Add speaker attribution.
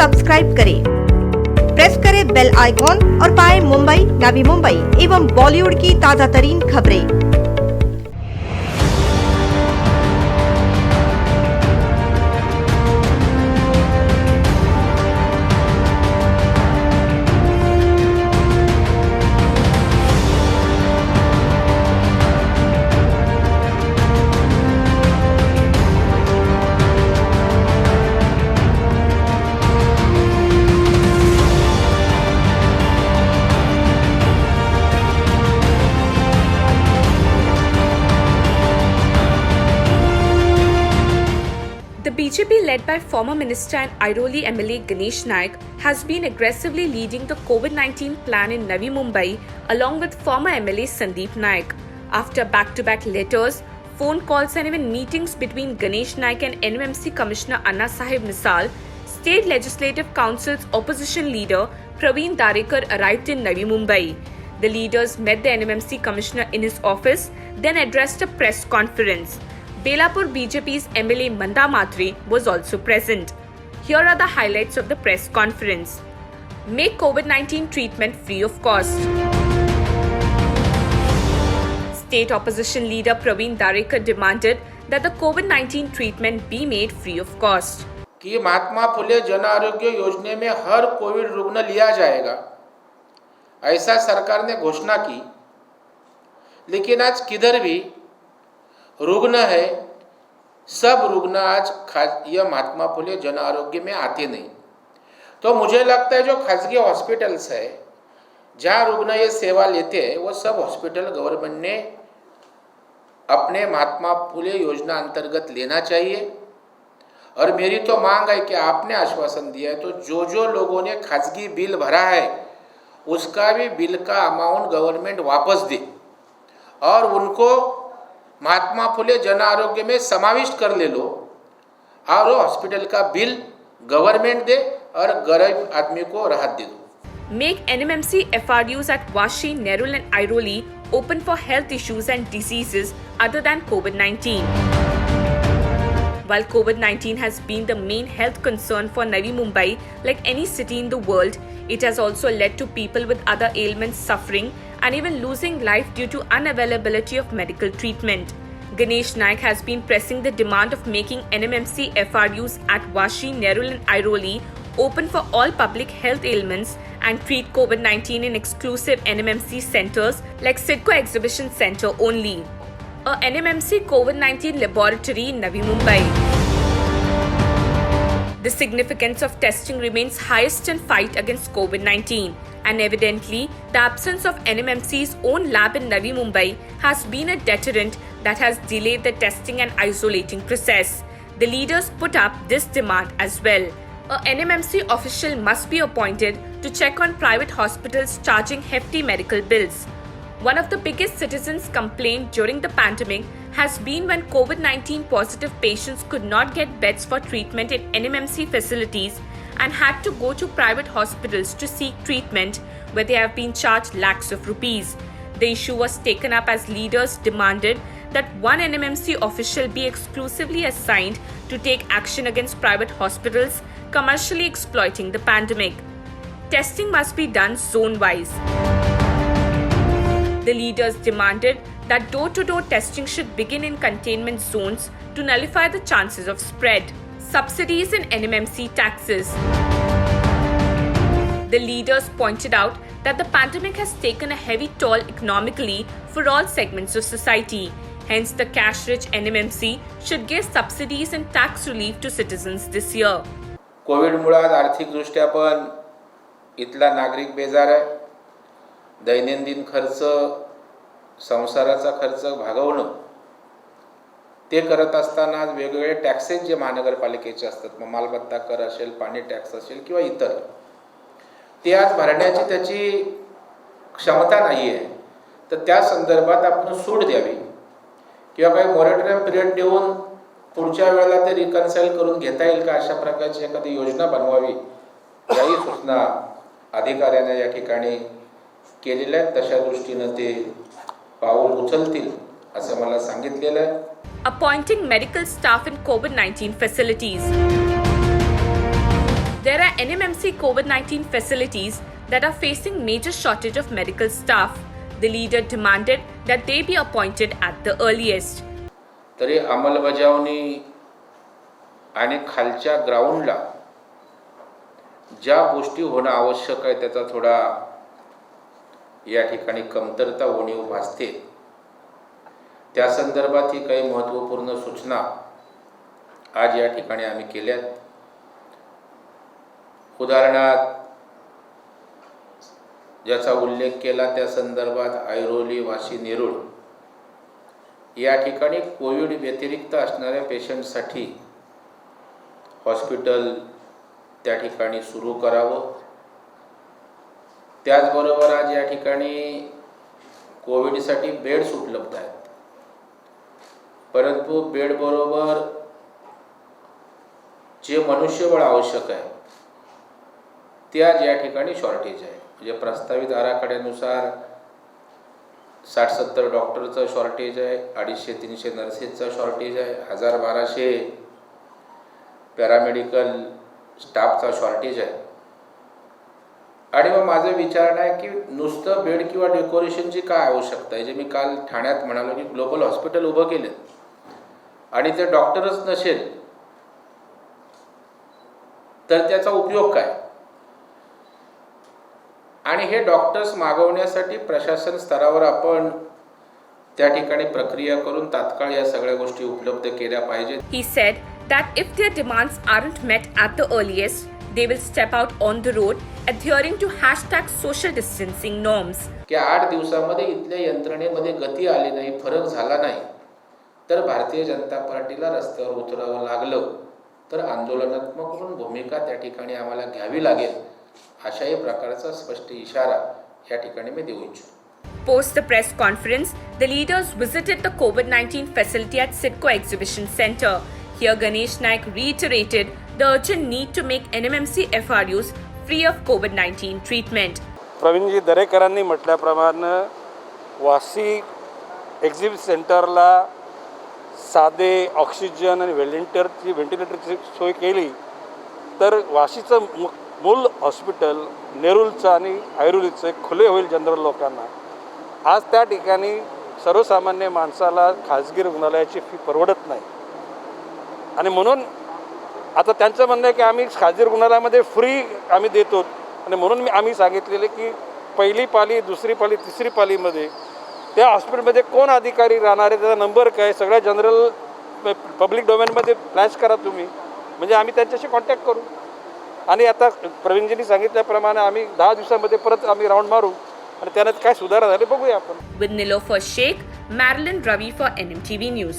Speaker 1: Subscribe करें, press करें bell icon और पाएं मुंबई, नवी मुंबई एवं बॉलीवुड की ताजा तरीन खबरें।
Speaker 2: The BJP led by former Minister and Airoli MLA Ganesh Naik has been aggressively leading the COVID-19 plan in Navi Mumbai along with former MLA Sandeep Naik. After back-to-back letters, phone calls and even meetings between Ganesh Naik and NMMC Commissioner Anna Sahib Misal, State Legislative Council's opposition leader Praveen Darekar arrived in Navi Mumbai. The leaders met the NMMC Commissioner in his office, then addressed a press conference. Belapur BJP's MLA Manda Matre was also present. Here are the highlights of the press conference. Make COVID-19 treatment free of cost. State opposition leader Praveen Darekar demanded that the COVID-19 treatment be made free of cost.
Speaker 3: कि महात्मा फुले जन आरोग्य योजना में हर Covid रुग्ण लिया जाएगा, ऐसा सरकार ने घोषणा की, लेकिन आज किधर भी रुग्ण है, सब रुग्ण आज यह महात्मा फुले जन आरोग्य में आते नहीं। तो मुझे लगता है जो खासगी हॉस्पिटल्स है जहाँ रुग्ण ये सेवा लेते हैं वो सब हॉस्पिटल गवर्नमेंट ने अपने महात्मा फुले योजना अंतर्गत लेना चाहिए। और मेरी तो मांग है कि आपने आश्वासन दिया है तो जो लोगों ने खासगी बिल भरा है उसका भी बिल का अमाउंट गवर्नमेंट वापस दे और उनको महात्मा फुले जन आरोग्य में समाविष्ट कर ले लो और हॉस्पिटल का बिल गवर्नमेंट दे और गरीब आदमी को राहत दे दो।
Speaker 2: Make NMMC FRUs at Vashi, Nerul and Airoli open for health issues and diseases other than COVID-19. While COVID-19 has been the main health concern for Navi Mumbai, like any city in the world, it has also led to people with other ailments suffering and even losing life due to unavailability of medical treatment. Ganesh Naik has been pressing the demand of making NMMC FRUs at Vashi, Nerul and Airoli open for all public health ailments and treat COVID-19 in exclusive NMMC centers like Sidco Exhibition Center only. A NMMC COVID-19 laboratory in Navi Mumbai. The significance of testing remains highest in fight against COVID-19, and evidently, the absence of NMMC's own lab in Navi Mumbai has been a deterrent that has delayed the testing and isolating process. The leaders put up this demand as well. A NMMC official must be appointed to check on private hospitals charging hefty medical bills. One of the biggest citizens' complaints during the pandemic has been when COVID-19 positive patients could not get beds for treatment in NMMC facilities and had to go to private hospitals to seek treatment where they have been charged lakhs of rupees. The issue was taken up as leaders demanded that one NMMC official be exclusively assigned to take action against private hospitals commercially exploiting the pandemic. Testing must be done zone-wise. The leaders demanded that door-to-door testing should begin in containment zones to nullify the chances of spread. Subsidies in NMMC taxes. The leaders pointed out that the pandemic has taken a heavy toll economically for all segments of society. Hence, the cash-rich NMMC should give subsidies and tax relief to citizens this year.
Speaker 3: कोविडमुळे आज आर्थिकदृष्ट्या पण इथला नागरिक बेजार आहे. दैनंदिन खर्च, संसाराचा खर्च भागवणं ते करत असताना आज वेगवेगळे टॅक्सेस जे महानगरपालिकेचे असतात, मग मालमत्ता कर असेल, पाणी टॅक्स असेल किंवा इतर, ते आज भरण्याची त्याची क्षमता नाही आहे. तर त्या संदर्भात आपण सूट द्यावी किंवा काही मॉनिटरिंग पिरियड देऊन पुढच्या वेळेला ते रिकन्साइल करून घेता येईल का, अशा प्रकारची एखादी योजना बनवावी, याही सूचना अधिकाऱ्यांना या ठिकाणी केलेल्या आहेत. तशा दृष्टीने ते पाऊल उचलतील असं मला सांगितलेलं आहे.
Speaker 2: Appointing medical staff in COVID-19 facilities. There are NMMC COVID-19 facilities that are facing major shortage of medical staff. The leader demanded that they be appointed at the earliest.
Speaker 3: तरी अंमलबजावणी आणि खालच्या ग्राउंडला ज्या गोष्टी होणं आवश्यक आहे त्याचा थोडा या ठिकाणी कमतरता उणीव भासते. त्या संदर्भात ही काही महत्त्वपूर्ण सूचना आज या ठिकाणी आम्ही केल्यात. उदाहरणार्थ ज्याचा उल्लेख केला त्या संदर्भात ऐरोली, वाशी, नेरूळ या ठिकाणी कोविड व्यतिरिक्त असणाऱ्या पेशंटसाठी हॉस्पिटल त्या ठिकाणी सुरू करावं. त्याचबरोबर आज या ठिकाणी कोविडसाठी बेड्स उपलब्ध आहेत, परंतु बेडबरोबर जे मनुष्यबळ आवश्यक आहे ते आज या ठिकाणी शॉर्टेज आहे. म्हणजे प्रस्तावित आराखड्यानुसार 60-70 डॉक्टरचं शॉर्टेज आहे, 250-300 नर्सेसचं शॉर्टेज आहे, 1000-1200 पॅरामेडिकल स्टाफचा शॉर्टेज आहे. आणि मग माझं विचारणं आहे की नुसतं बेड किंवा डेकोरेशनची काय आवश्यकता आहे. जे मी काल ठाण्यात म्हणालो की ग्लोबल हॉस्पिटल उभं केलं आणि ते डॉक्टरच नसेल तर त्याचा उपयोग काय. आणि हे डॉक्टर्स मागवण्यासाठी प्रशासन स्तरावर आपण त्या ठिकाणी प्रक्रिया करून तात्काळ या सगळ्या गोष्टी उपलब्ध केल्या पाहिजेत.
Speaker 2: He said that if their demands aren't met at the earliest, they will step out on the road adhering to #social distancing norms.
Speaker 3: की 8 दिवसामध्ये इथल्या यंत्रणेमध्ये गती आली नाही, फरक झाला नाही, तर भारतीय जनता पार्टीला रस्त्यावर उतरावं लागलं तर आंदोलनात्मक म्हणून भूमिका त्या ठिकाणी आम्हाला घ्यावी लागेल, अशाही प्रकारचा स्पष्ट इशारा या ठिकाणी मी देऊ इच्छितो.
Speaker 2: Post the press conference, the leaders visited the COVID-19 facility at CIDCO Exhibition Center. Here, Ganesh Naik reiterated the urgent need to make NMMC FRUs free of COVID-19 treatment.
Speaker 4: Pravinji दरेकरांनी म्हटल्याप्रमाणे वाशी एक्झिबिशन सेंटरला साधे ऑक्सिजन आणि व्हेंटिलेटरची सोय केली तर वाशीचं मूल hospital नेरूळचं आणि ऐरोलीचं खुले होईल जनरल लोकांना. आज त्या ठिकाणी सर्वसामान्य माणसाला खाजगी रुग्णालयाची फी परवडत नाही आणि म्हणून आता त्यांचं म्हणणं आहे की आम्ही खाजगी रुग्णालयामध्ये फ्री आम्ही देतो आणि म्हणून आम्ही सांगितलेले की पहिली पाली, दुसरी पाली, तिसरी पालीमध्ये त्या हॉस्पिटलमध्ये कोण अधिकारी राहणार आहे, त्याचा नंबर काय, सगळ्या जनरल पब्लिक डोमेनमध्ये फ्लॅश करा तुम्ही, म्हणजे आम्ही त्यांच्याशी कॉन्टॅक्ट करू. आणि आता प्रवीणजींनी सांगितल्याप्रमाणे आम्ही 10 दिवसामध्ये परत आम्ही राऊंड मारू आणि त्यानंतर काय सुधारणा झाली बघूया आपण.
Speaker 2: With Nilofer Sheikh, Marilyn Ravi for NMTV News.